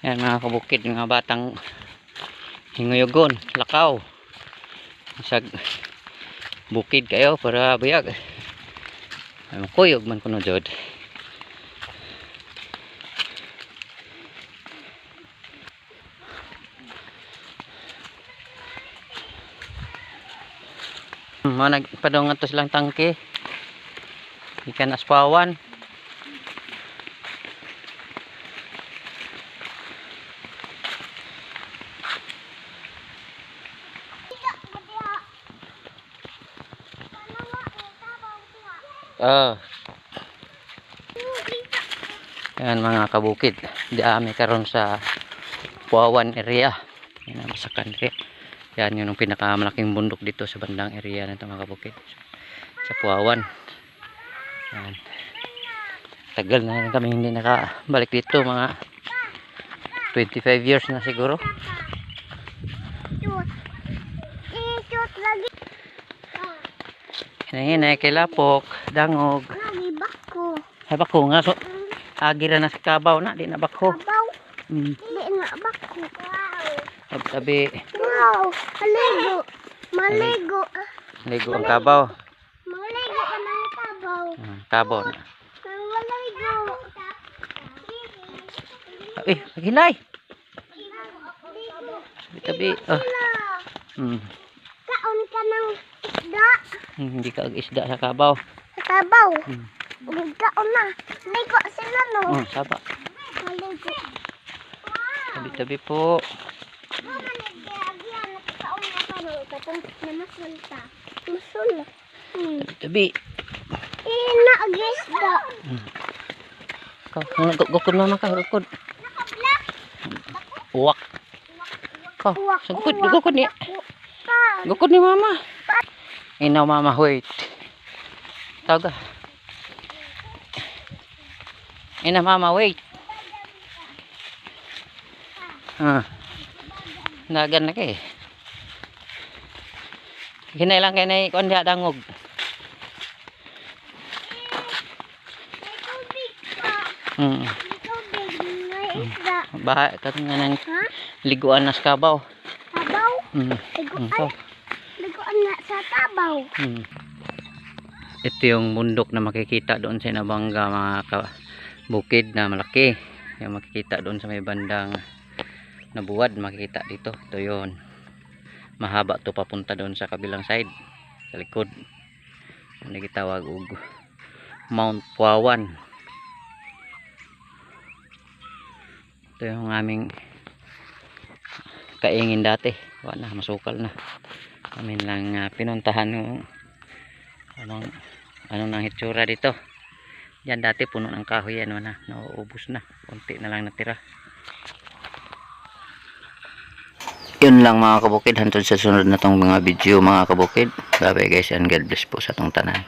Yan mga kabukid, mga batang hinguyogon, lakaw. Isag bukid kayo para buyag. Kuyog man kuno jud. Nagpadong ato silang tangke. Ikan aspawan. Yan mga kabukid, di ami karon sa Puawan area. Yan ang masakan area. Yan yung pinakamalaking bundok dito sa bandang area nito mga kabukid. Sa Puawan. Yan. Tagal na rin kami hindi nakabalik dito, mga 25 years na siguro. Hinay kay lapok, dangog. Ay bako nga so. Agira na sa kabaw na, di na bako. Kabaw? Di na bako. Tabi. Wow, maligo. Maligo. Maligo ang kabaw. Maligo ka ng kabaw. Kabaw na. Maligo. Hinay. Tabi. Kaon ka ng isda. Hindi ka isda sa kabaw. Sa kabaw? Kaon na. Ligo sila no? Saba. Maligo. Tabi-tabi po. Kaon na ka no. Katong namasulta. Masul. Tabi. Ina-agisda. Gukod naman ka. Gukod. Uwak. Gukod ni. Gukod ni mama. Inaw mama, wait. Tawag ka. Ina mama, wait. Nagan na kay. Hinay lang kay na kuan dia dangog. Bahay ka nga nang liguan na sa kabaw. Kabaw? Liguan na sa kabaw. Ito yung bundok na makikita doon sa Inabanga, mga bukid na malaki. Yung makikita doon sa may bandang Nabuwad, makikita dito. Ito yun. Mahaba to papunta doon sa kabilang side. Sa likod. Ano gitawag og Mount Puawan. Ito yung aming kaingin dati. Wala na, masukal na. Kami lang pinuntahan yung ano nang hitsura dito. Yan dati puno ng kahoy yan, wala, nauubos na. Konti na lang natira. Yun lang mga kabukid, hantod sa sunod na tong mga video mga kabukid. Bye bye guys and God bless po sa tong tanan.